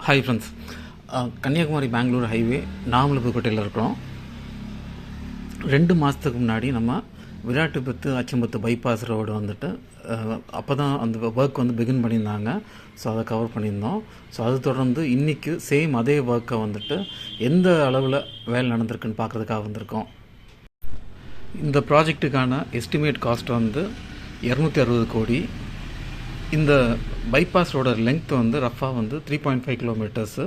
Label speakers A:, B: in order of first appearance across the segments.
A: Hi friends, Kanyakumari Bangalore highway நாமலுப்புக்கோட்டையில் இருக்கிறோம். 2 மாதத்துக்கு முன்னாடி நம்ம விராட்டிபத்து அச்சம்பத்து பைபாஸ் ரோடு வந்துட்டு அப்போ தான் அந்த ஒர்க் வந்து பிகின் பண்ணியிருந்தாங்க. ஸோ அதை கவர் பண்ணியிருந்தோம். ஸோ அது தொடர்ந்து இன்றைக்கி சேம் அதே ஒர்க்கை வந்துட்டு எந்த அளவில் வேலை நடந்திருக்குன்னு பார்க்குறதுக்காக வந்திருக்கோம். இந்த ப்ராஜெக்ட்டுக்கான எஸ்டிமேட் காஸ்ட் வந்து 260 கோடி. இந்த பைபாஸ் ரோட லெங்க்த் வந்து ரஃபாக வந்து 3.5 கிலோமீட்டர்ஸு.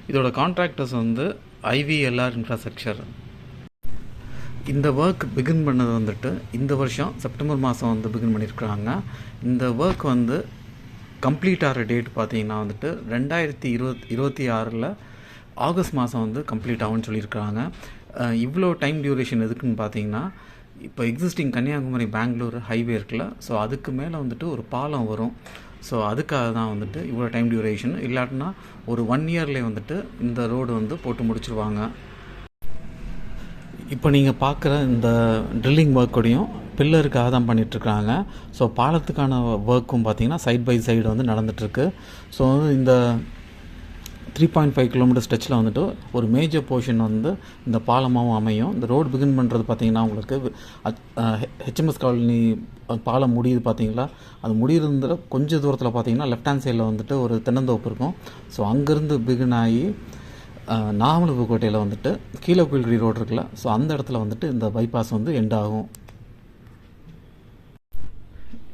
A: இதோட கான்ட்ராக்டர்ஸ் வந்து ஐவிஎல்ஆர் இன்ஃப்ராஸ்ட்ரக்சர். இந்த ஒர்க் பிகின் பண்ணது வந்துட்டு இந்த வருஷம் செப்டம்பர் மாதம் வந்து பிகின் பண்ணியிருக்கிறாங்க. இந்த ஒர்க் வந்து கம்ப்ளீட் ஆகிற டேட் பார்த்திங்கன்னா வந்துட்டு 2026 ஆகஸ்ட் மாதம் வந்து கம்ப்ளீட் ஆகும்னு சொல்லியிருக்கிறாங்க. இவ்வளோ டைம் டியூரேஷன் எதுக்குன்னு பார்த்தீங்கன்னா, இப்போ எக்ஸிஸ்டிங் கன்னியாகுமரி பெங்களூர் ஹைவே இருக்குல்ல, ஸோ அதுக்கு மேலே வந்துட்டு ஒரு பாலம் வரும். ஸோ அதுக்காக தான் வந்துட்டு இவ்வளோ டைம் டியூரேஷன். இல்லாட்டினா ஒரு 1 இயர்லேயே வந்துட்டு இந்த ரோடு வந்து போட்டு முடிச்சுருவாங்க. இப்போ நீங்கள் பார்க்குற இந்த ட்ரில்லிங் ஒர்க்கோடையும் பில்லருக்காக தான் பண்ணிகிட்ருக்காங்க. ஸோ பாலத்துக்கான ஒர்க்கும் பார்த்திங்கன்னா சைட் பை சைடு வந்து நடந்துகிட்ருக்கு. ஸோ இந்த 3.5 கிலோமீட்டர் ஸ்ட்ரெச்சில் வந்துட்டு ஒரு மேஜர் போர்ஷன் வந்து இந்த பாலமாகவும் அமையும். இந்த ரோடு பிகின் பண்ணுறது பார்த்திங்கன்னா உங்களுக்கு ஹெச்எம்எஸ் காலனி பாலம் முடியுது பார்த்தீங்களா, அது முடியிருந்த கொஞ்சம் தூரத்தில் பார்த்திங்கன்னா லெஃப்ட் ஹேண்ட் சைடில் வந்துட்டு ஒரு தென்னந்தோப்பு இருக்கும். ஸோ அங்கேருந்து பிகின் ஆகி நாமலுப்புக்கோட்டையில் வந்துட்டு கீழக்குயில்குடி ரோடு இருக்குல்ல, ஸோ அந்த இடத்துல வந்துட்டு இந்த பைபாஸ் வந்து எண்ட் ஆகும்.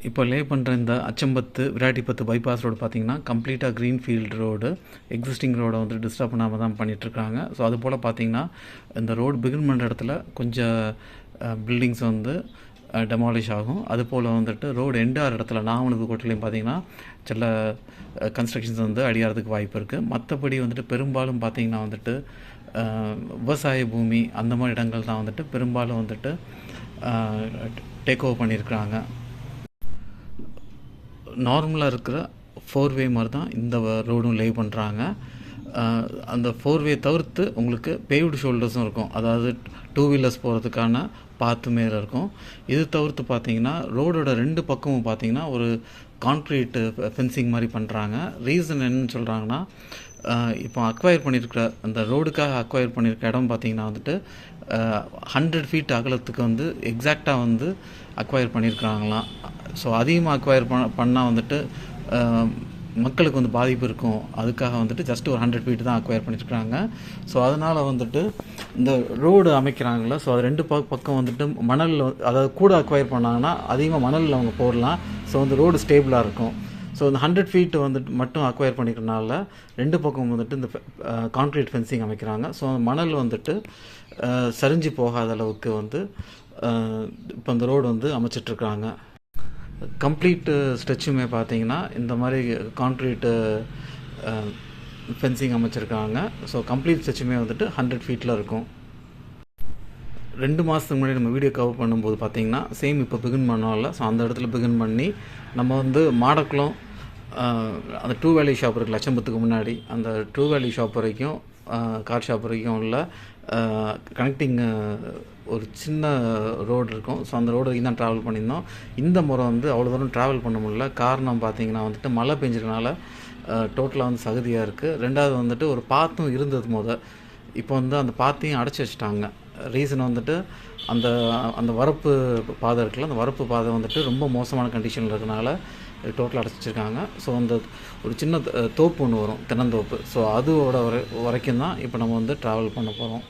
A: இப்போ லே பண்ணுற இந்த அச்சம்பத்து விராட்டிபத்து பைபாஸ் ரோடு பார்த்திங்கன்னா கம்ப்ளீட்டாக க்ரீன்ஃபீல்டு ரோடு. எக்ஸிஸ்டிங் ரோடை வந்து டிஸ்டர்ப் பண்ணாமல் தான் பண்ணிகிட்ருக்காங்க. ஸோ அது போல் பார்த்திங்கன்னா இந்த ரோடு பிகின் பண்ணுற இடத்துல கொஞ்சம் பில்டிங்ஸ் வந்து டெமாலிஷ் ஆகும். அதுபோல் வந்துட்டு ரோடு எண்டாகிற இடத்துல நாமலுப்புக்கோட்டையிலையும் பார்த்திங்கன்னா சில கன்ஸ்ட்ரக்ஷன்ஸ் வந்து அடியாகிறதுக்கு வாய்ப்பு இருக்குது. மற்றபடி வந்துட்டு பெரும்பாலும் பார்த்திங்கன்னா வந்துட்டு விவசாய பூமி அந்த மாதிரி இடங்கள் தான் வந்துட்டு பெரும்பாலும் வந்துட்டு டேக் ஓவர் பண்ணியிருக்கிறாங்க. நார்மலாக இருக்கிற 4-வே மாதிரி தான் இந்த ரோடும் லே பண்ணுறாங்க. அந்த 4-வே தவிர்த்து உங்களுக்கு பேவ்டு ஷோல்டர்ஸும் இருக்கும். அதாவது 2 வீலர்ஸ் போகிறதுக்கான பாத்து மேலே இருக்கும். இது தவிர்த்து பார்த்திங்கன்னா ரோடோட 2 பக்கமும் பார்த்திங்கன்னா ஒரு கான்க்ரீட்டு ஃபென்சிங் மாதிரி பண்ணுறாங்க. ரீசன் என்னன்னு சொல்கிறாங்கன்னா, இப்போ அக்வயர் பண்ணியிருக்கிற அந்த ரோடுக்காக அக்வயர் பண்ணியிருக்க இடம் பார்த்திங்கன்னா வந்துட்டு 100 ஃபீட் அகலத்துக்கு வந்து எக்ஸாக்டாக வந்து அக்வயர் பண்ணியிருக்கிறாங்களாம். ஸோ அதிகமாக அக்வயர் பண்ணால் வந்துட்டு மக்களுக்கு வந்து பாதிப்பு இருக்கும். அதுக்காக வந்துட்டு ஜஸ்ட் ஒரு 100 ஃபீட் தான் அக்வயர் பண்ணியிருக்கிறாங்க. ஸோ அதனால் வந்துட்டு இந்த ரோடு அமைக்கிறாங்கள, ஸோ அது 2 பக்கம் வந்துட்டு மணலில், அதாவது கூட அக்வயர் பண்ணாங்கன்னா அதிகமாக மணலில் அவங்க போடலாம். ஸோ அந்த ரோடு ஸ்டேபிளாக இருக்கும். ஸோ இந்த 100 ஃபீட் வந்துட்டு மட்டும் அக்வயர் பண்ணிக்கிறனால 2 பக்கம் வந்துட்டு இந்த கான்க்ரீட் ஃபென்சிங் அமைக்கிறாங்க. ஸோ மணல் வந்துட்டு சரிஞ்சு போகாத அளவுக்கு வந்து இப்போ இந்த ரோடு வந்து அமைச்சிட்ருக்காங்க. கம்ப்ளீட்டு ஸ்ட்ரெச்சுமே பார்த்திங்கன்னா இந்த மாதிரி கான்க்ரீட்டு ஃபென்சிங் அமைச்சிருக்காங்க. ஸோ கம்ப்ளீட் ஸ்ட்ரெச்சுமே வந்துட்டு 100 ஃபீட்டில் இருக்கும். 2 மாதத்துக்கு முன்னாடி நம்ம வீடியோ கவர் பண்ணும்போது பார்த்திங்கன்னா சேம் இப்போ பிகின் பண்ணோம்ல, ஸோ அந்த இடத்துல பிகின் பண்ணி நம்ம வந்து மாடக்குளம் அந்த 2 வேலி ஷாப் இருக்குது லட்சம்பத்துக்கு முன்னாடி, அந்த 2 வேலி ஷாப் வரைக்கும் கார் ஷாப் வரைக்கும் உள்ள கனெக்டிங் ஒரு சின்ன ரோடு இருக்கும். ஸோ அந்த ரோடு வரைக்கும் தான் ட்ராவல் பண்ணியிருந்தோம். இந்த முறை வந்து அவ்வளோ தூரம் ட்ராவல் பண்ண முடியல. காரணம் பார்த்திங்கன்னா வந்துட்டு மழை பெஞ்சதுனால டோட்டலாக வந்து சகதியாக இருக்குது. 2வது வந்துட்டு ஒரு பாத்தும் இருந்தது இப்போ வந்து அந்த பாத்தையும் அடைச்சி வச்சுட்டாங்க. ரீசன் வந்துட்டு அந்த அந்த வரப்பு பாதை இருக்குல்ல, அந்த வரப்பு பாதை வந்துட்டு ரொம்ப மோசமான கண்டிஷனில் இருக்கனால டோட்டலாக அடைச்சி வச்சுருக்காங்க. ஸோ அந்த ஒரு சின்ன தோப்பு ஒன்று வரும், தென்னந்தோப்பு. ஸோ அதோட வரைக்கும் தான் இப்போ நம்ம வந்து ட்ராவல் பண்ண போகிறோம்.